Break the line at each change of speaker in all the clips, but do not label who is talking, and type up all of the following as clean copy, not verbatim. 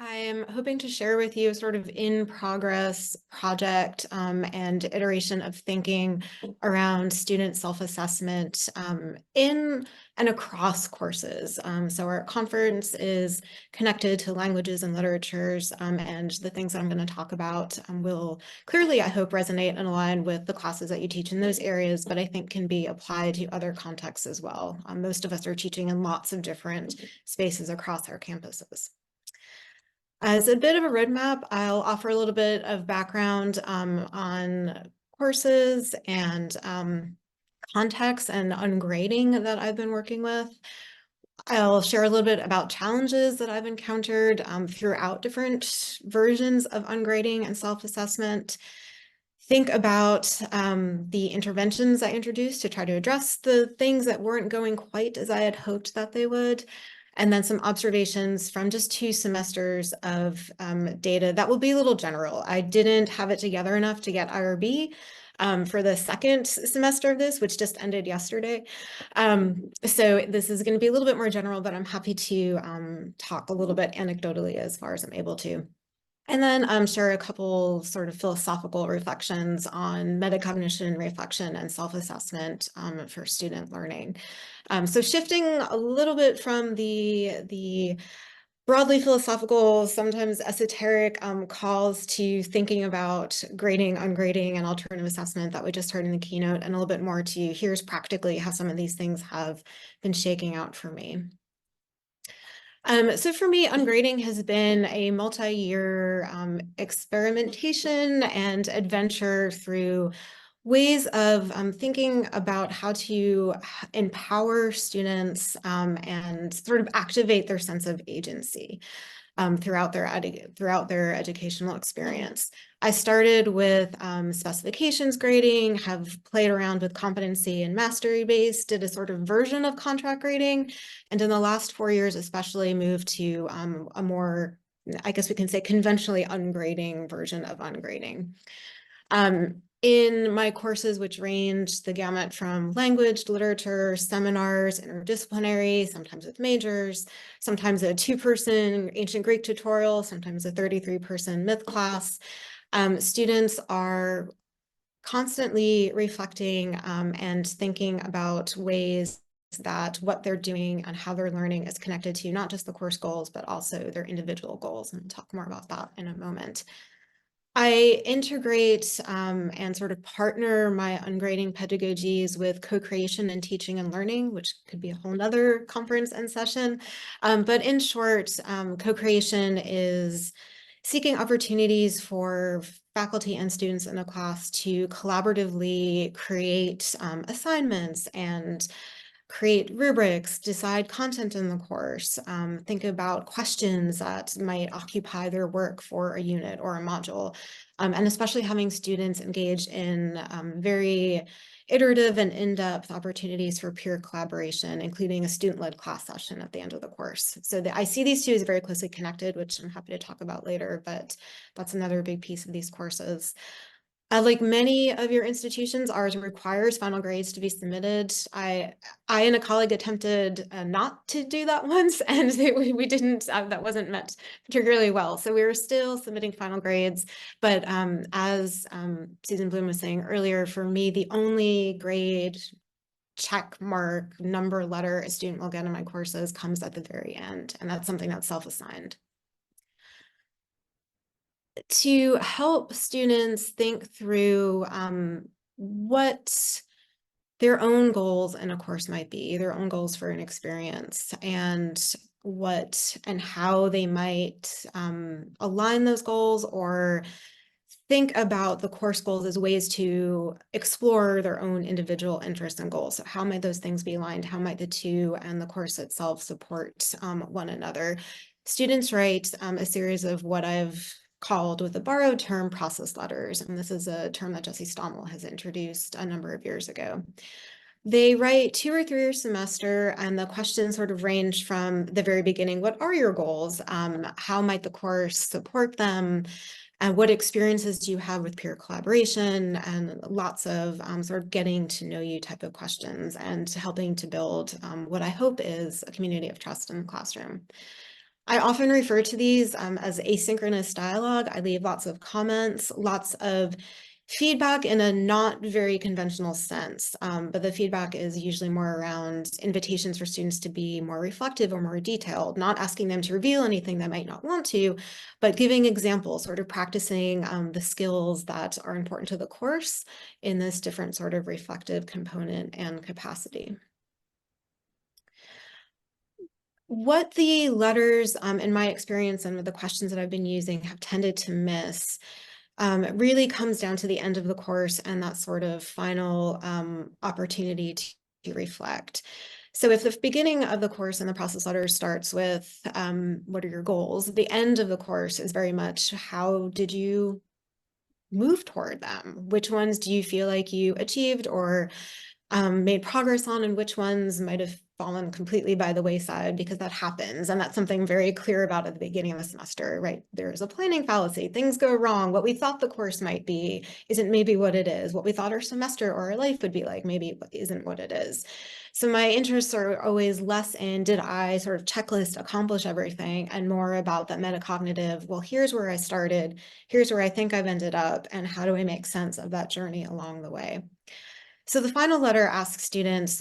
I'm hoping to share with you sort of in progress project and iteration of thinking around student self-assessment in and across courses. So our conference is connected to languages and literatures, and the things that I'm going to talk about will clearly, I hope, resonate and align with the classes that you teach in those areas, but I think can be applied to other contexts as well. Most of us are teaching in lots of different spaces across our campuses. As a bit of a roadmap, I'll offer a little bit of background on courses and context and ungrading that I've been working with. I'll share a little bit about challenges that I've encountered throughout different versions of ungrading and self-assessment. Think about the interventions I introduced to try to address the things that weren't going quite as I had hoped that they would. And then some observations from just 2 semesters of data that will be a little general. I didn't have it together enough to get IRB for the second semester of this, which just ended yesterday. So this is going to be a little bit more general, but I'm happy to talk a little bit anecdotally as far as I'm able to. And then share a couple sort of philosophical reflections on metacognition, reflection, and self-assessment for student learning. So shifting a little bit from the broadly philosophical, sometimes esoteric calls to thinking about grading, ungrading, and alternative assessment that we just heard in the keynote, and a little bit more to here's practically how some of these things have been shaking out for me. So for me, ungrading has been a multi-year experimentation and adventure through ways of thinking about how to empower students and sort of activate their sense of agency throughout their educational experience. I started with specifications grading, have played around with competency and mastery based, did a sort of version of contract grading, and in the last 4 years especially moved to a more, I guess we can say, conventionally ungrading version of ungrading. In my courses, which range the gamut from language, literature, seminars, interdisciplinary, sometimes with majors, sometimes a 2-person ancient Greek tutorial, sometimes a 33-person myth class, students are constantly reflecting and thinking about ways that what they're doing and how they're learning is connected to not just the course goals, but also their individual goals. And we'll talk more about that in a moment. I integrate and sort of partner my ungrading pedagogies with co-creation and teaching and learning, which could be a whole nother conference and session. But in short, co-creation is seeking opportunities for faculty and students in a class to collaboratively create assignments and create rubrics, decide content in the course, think about questions that might occupy their work for a unit or a module, and especially having students engage in very iterative and in-depth opportunities for peer collaboration, including a student-led class session at the end of the course. So I see these 2 as very closely connected, which I'm happy to talk about later, but that's another big piece of these courses. Like many of your institutions, ours requires final grades to be submitted. I and a colleague attempted not to do that once, and we didn't, that wasn't met particularly well. So we were still submitting final grades. But as Susan Bloom was saying earlier, for me, the only grade check mark number letter a student will get in my courses comes at the very end. And that's something that's self-assigned. To help students think through what their own goals in a course might be, their own goals for an experience, and what and how they might align those goals or think about the course goals as ways to explore their own individual interests and goals. So how might those things be aligned? How might the 2 and the course itself support one another? Students write a series of what I've called, with a borrowed term, process letters. And this is a term that Jesse Stommel has introduced a number of years ago. They write 2 or 3 a semester, and the questions sort of range from the very beginning. What are your goals? How might the course support them? And what experiences do you have with peer collaboration? And lots of sort of getting to know you type of questions, and helping to build what I hope is a community of trust in the classroom. I often refer to these as asynchronous dialogue. I leave lots of comments, lots of feedback in a not very conventional sense, but the feedback is usually more around invitations for students to be more reflective or more detailed, not asking them to reveal anything they might not want to, but giving examples, sort of practicing the skills that are important to the course in this different sort of reflective component and capacity. What the letters, in my experience and with the questions that I've been using, have tended to miss really comes down to the end of the course and that sort of final opportunity to reflect. So if the beginning of the course and the process letter starts with what are your goals, the end of the course is very much how did you move toward them? Which ones do you feel like you achieved or made progress on, and which ones might have fallen completely by the wayside, because that happens. And that's something very clear about at the beginning of the semester, right? There's a planning fallacy. Things go wrong. What we thought the course might be isn't maybe what it is. What we thought our semester or our life would be like maybe isn't what it is. So my interests are always less in did I sort of checklist accomplish everything, and more about that metacognitive, well, here's where I started, here's where I think I've ended up, and how do I make sense of that journey along the way? So the final letter asks students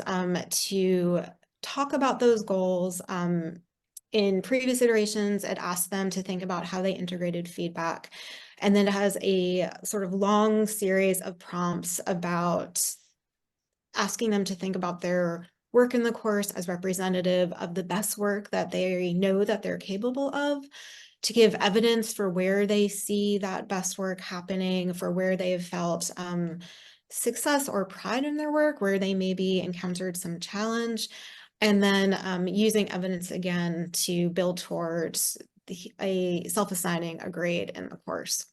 to talk about those goals. In previous iterations, it asked them to think about how they integrated feedback. And then it has a sort of long series of prompts about asking them to think about their work in the course as representative of the best work that they know that they're capable of, to give evidence for where they see that best work happening, for where they've felt success or pride in their work, where they maybe encountered some challenge, and then using evidence again to build towards a self-assigning a grade in the course.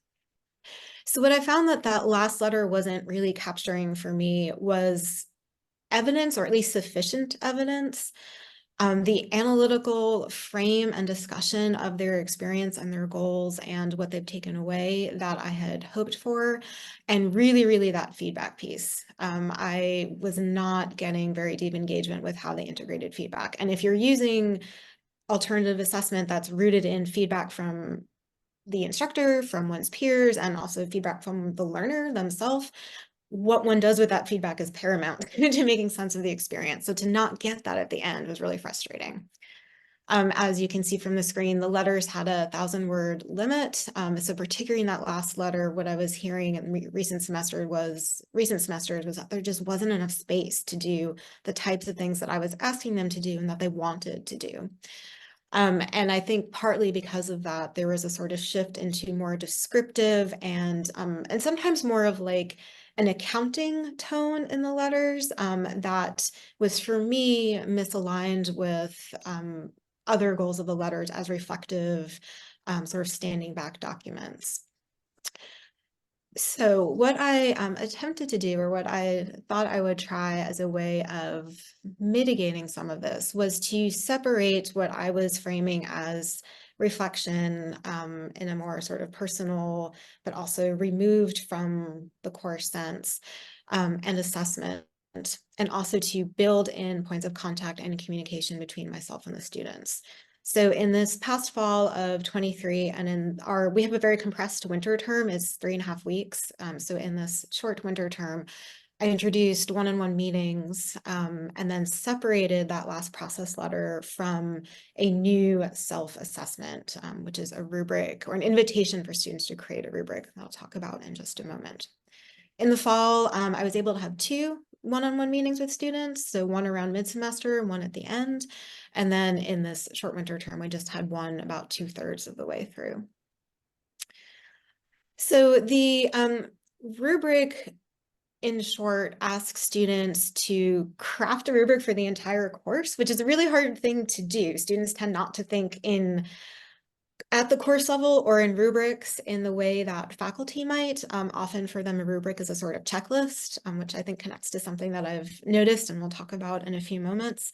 So what I found that last letter wasn't really capturing for me was evidence, or at least sufficient evidence. The analytical frame and discussion of their experience and their goals and what they've taken away that I had hoped for, and really that feedback piece. I was not getting very deep engagement with how they integrated feedback. And if you're using alternative assessment that's rooted in feedback from the instructor, from one's peers, and also feedback from the learner themselves, what one does with that feedback is paramount to making sense of the experience. So to not get that at the end was really frustrating. As you can see from the screen, the letters had a 1,000-word limit. So particularly in that last letter, what I was hearing in recent semesters was that there just wasn't enough space to do the types of things that I was asking them to do and that they wanted to do. And I think partly because of that, there was a sort of shift into more descriptive and sometimes more of like an accounting tone in the letters that was, for me, misaligned with other goals of the letters as reflective, sort of standing back documents. So what I attempted to do, or what I thought I would try as a way of mitigating some of this, was to separate what I was framing as reflection in a more sort of personal, but also removed from the course sense, and assessment, and also to build in points of contact and communication between myself and the students. So in this past fall of 23, and we have a very compressed winter term, it's 3.5 weeks. So in this short winter term, I introduced one-on-one meetings and then separated that last process letter from a new self-assessment, which is a rubric or an invitation for students to create a rubric that I'll talk about in just a moment. In the fall, I was able to have 2 one-on-one meetings with students, so one around mid-semester, one at the end. And then in this short winter term, I just had one about 2/3 of the way through. So the rubric, in short, asks students to craft a rubric for the entire course, which is a really hard thing to do. Students tend not to think at the course level or in rubrics in the way that faculty might. Often for them, a rubric is a sort of checklist, which I think connects to something that I've noticed and we'll talk about in a few moments.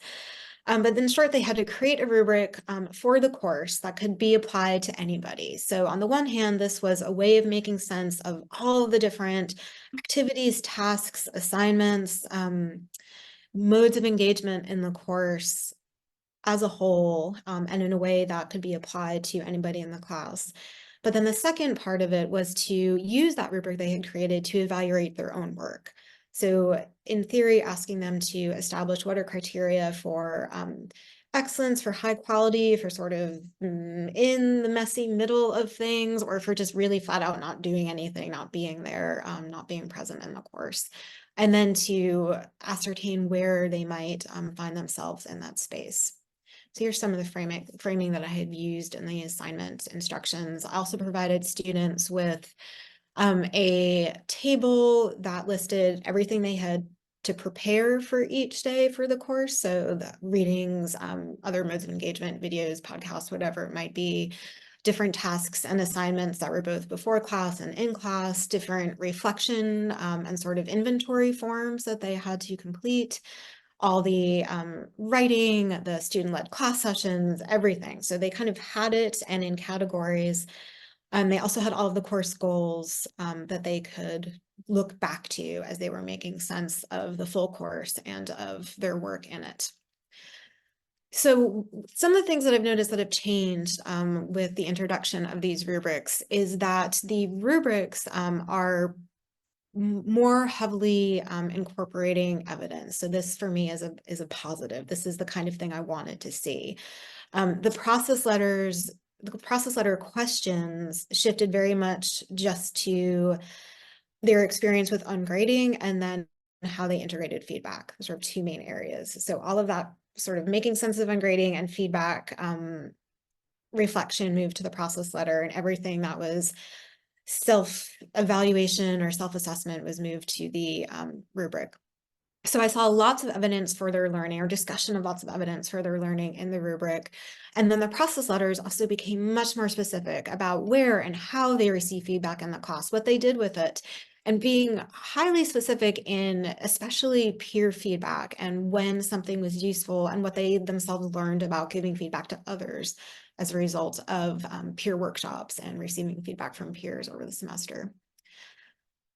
But in short, they had to create a rubric for the course that could be applied to anybody. So on the one hand, this was a way of making sense of all of the different activities, tasks, assignments, modes of engagement in the course, as a whole, and in a way that could be applied to anybody in the class. But then the second part of it was to use that rubric they had created to evaluate their own work. So in theory, asking them to establish what are criteria for excellence, for high quality, for sort of in the messy middle of things, or for just really flat out not doing anything, not being there, not being present in the course. And then to ascertain where they might find themselves in that space. So here's some of the framing that I had used in the assignment instructions. I also provided students with a table that listed everything they had to prepare for each day for the course. So the readings, other modes of engagement, videos, podcasts, whatever it might be, different tasks and assignments that were both before class and in class, different reflection and sort of inventory forms that they had to complete, all the writing, the student-led class sessions, everything. So they kind of had it and in categories. They also had all of the course goals that they could look back to as they were making sense of the full course and of their work in it. So some of the things that I've noticed that have changed with the introduction of these rubrics is that the rubrics are more heavily incorporating evidence. So this for me is a positive. This is the kind of thing I wanted to see. The process letter questions shifted very much just to their experience with ungrading and then how they integrated feedback. Those are two main areas. So all of that sort of making sense of ungrading and feedback reflection moved to the process letter, and everything that was self-evaluation or self-assessment was moved to the rubric. So I saw lots of evidence for their learning, or discussion of lots of evidence for their learning in the rubric. And then the process letters also became much more specific about where and how they receive feedback in the class, what they did with it, and being highly specific in especially peer feedback and when something was useful and what they themselves learned about giving feedback to others as a result of peer workshops and receiving feedback from peers over the semester.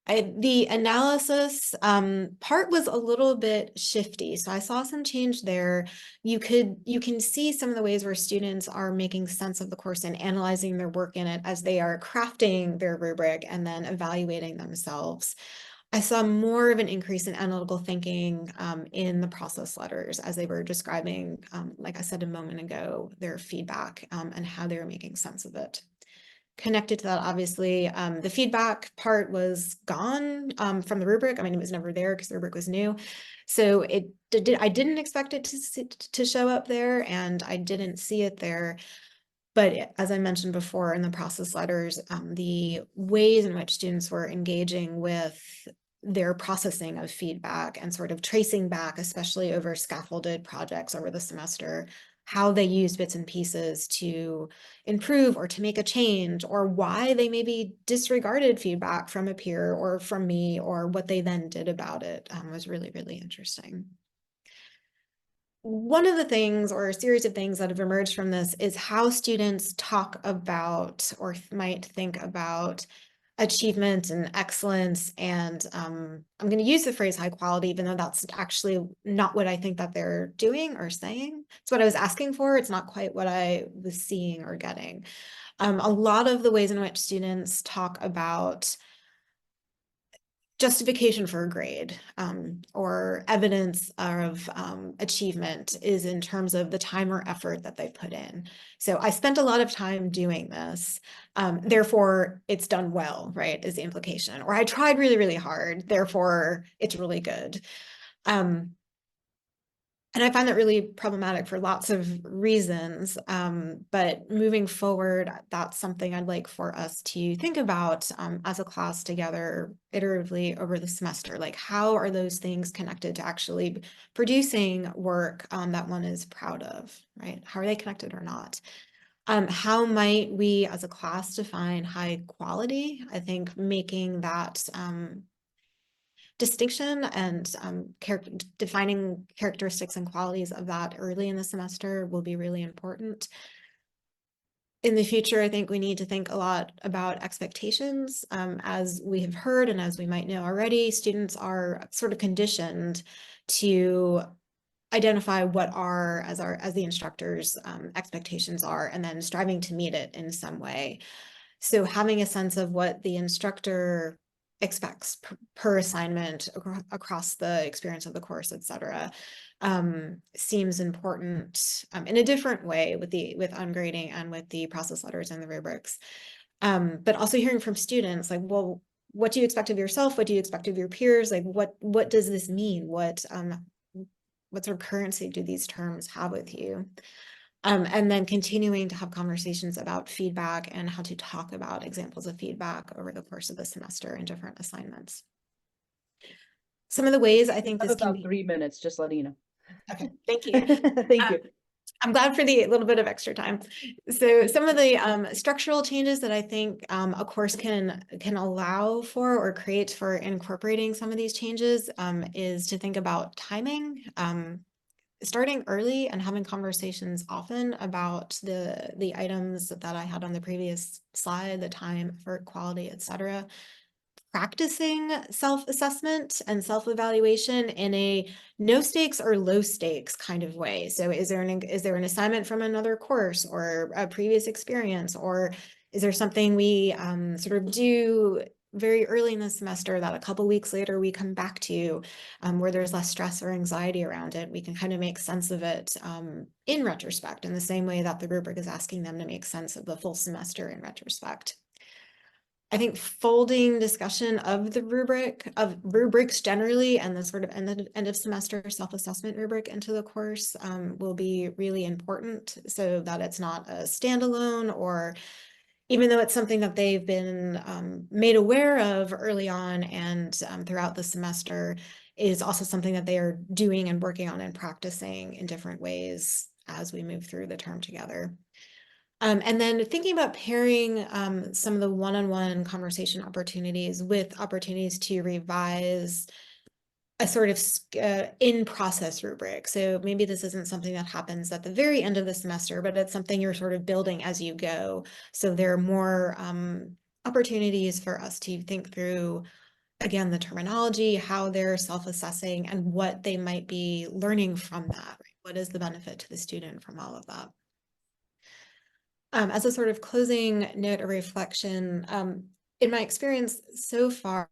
The analysis part was a little bit shifty, so I saw some change there. You can see some of the ways where students are making sense of the course and analyzing their work in it as they are crafting their rubric and then evaluating themselves. I saw more of an increase in analytical thinking in the process letters as they were describing, like I said a moment ago, their feedback and how they were making sense of it. Connected to that, obviously, the feedback part was gone from the rubric. I mean, it was never there because the rubric was new. So I didn't expect it to show up there, and I didn't see it there. But as I mentioned before in the process letters, the ways in which students were engaging with their processing of feedback and sort of tracing back, especially over scaffolded projects over the semester, how they used bits and pieces to improve or to make a change, or why they maybe disregarded feedback from a peer or from me, or what they then did about it was really, really interesting. One of the things, or a series of things that have emerged from this, is how students talk about or might think about achievement and excellence. And I'm going to use the phrase high quality, even though that's actually not what I think that they're doing or saying. It's what I was asking for. It's not quite what I was seeing or getting. A lot of the ways in which students talk about justification for a grade or evidence of achievement is in terms of the time or effort that they put in. So I spent a lot of time doing this, therefore it's done well, right, is the implication. Or I tried really, really hard, therefore it's really good. And I find that really problematic for lots of reasons. But moving forward, that's something I'd like for us to think about as a class together iteratively over the semester. Like, how are those things connected to actually producing work that one is proud of, right? How are they connected or not? How might we as a class define high quality? I think making that distinction and defining characteristics and qualities of that early in the semester will be really important. In the future, I think we need to think a lot about expectations. As we have heard and as we might know already, students are sort of conditioned to identify what as the instructor's expectations are, and then striving to meet it in some way. So having a sense of what the instructor expects per assignment across the experience of the course, et cetera, seems important in a different way with ungrading and with the process letters and the rubrics. But also hearing from students, like, well, what do you expect of yourself? What do you expect of your peers? Like, what does this mean? What sort of currency do these terms have with you? And then continuing to have conversations about feedback and how to talk about examples of feedback over the course of the semester in different assignments. Some of the ways I think this can be—
3 minutes, just letting you know.
Okay, thank you.
Thank you.
I'm glad for the little bit of extra time. So some of the structural changes that I think a course can allow for or create for incorporating some of these changes is to think about timing. Starting early and having conversations often about the items that I had on the previous slide, the time, effort, quality, et cetera. Practicing self-assessment and self-evaluation in a no stakes or low stakes kind of way. So is there an assignment from another course or a previous experience, or is there something we sort of do very early in the semester that a couple weeks later we come back to, where there's less stress or anxiety around it? We can kind of make sense of it in retrospect, in the same way that the rubric is asking them to make sense of the full semester in retrospect. I think folding discussion of the rubrics generally, and the sort of end of semester self-assessment rubric into the course will be really important, so that it's not a standalone, or even though it's something that they've been made aware of early on and throughout the semester, is also something that they are doing and working on and practicing in different ways as we move through the term together. And then thinking about pairing some of the one-on-one conversation opportunities with opportunities to revise a sort of in-process rubric. So maybe this isn't something that happens at the very end of the semester, but it's something you're sort of building as you go. So there are more opportunities for us to think through, again, the terminology, how they're self-assessing, and what they might be learning from that. Right? What is the benefit to the student from all of that? As a sort of closing note or reflection, in my experience so far,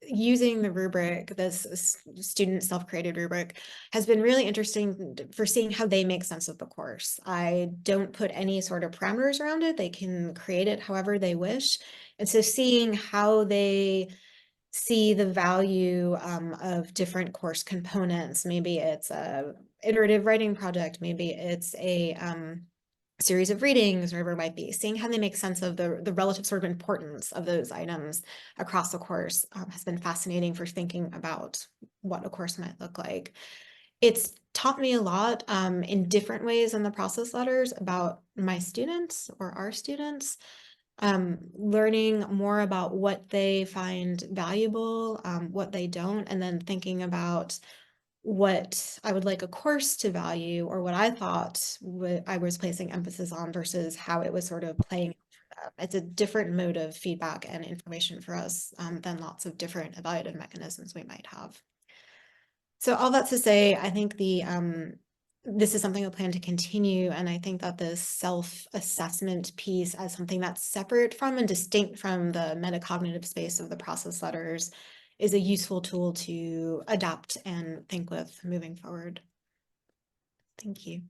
using the rubric, this student self-created rubric, has been really interesting for seeing how they make sense of the course. I don't put any sort of parameters around it. They can create it however they wish. And so seeing how they see the value of different course components, maybe it's a iterative writing project, maybe it's a series of readings, whatever it might be, seeing how they make sense of the relative sort of importance of those items across the course has been fascinating for thinking about what a course might look like. It's taught me a lot in different ways in the process letters about my students or our students, learning more about what they find valuable, what they don't, and then thinking about what I would like a course to value, or what I thought I was placing emphasis on versus how it was sort of playing. It's a different mode of feedback and information for us than lots of different evaluative mechanisms we might have. So all that to say, I think this is something I plan to continue, and I think that the self-assessment piece as something that's separate from and distinct from the metacognitive space of the process letters is a useful tool to adapt and think with moving forward. Thank you.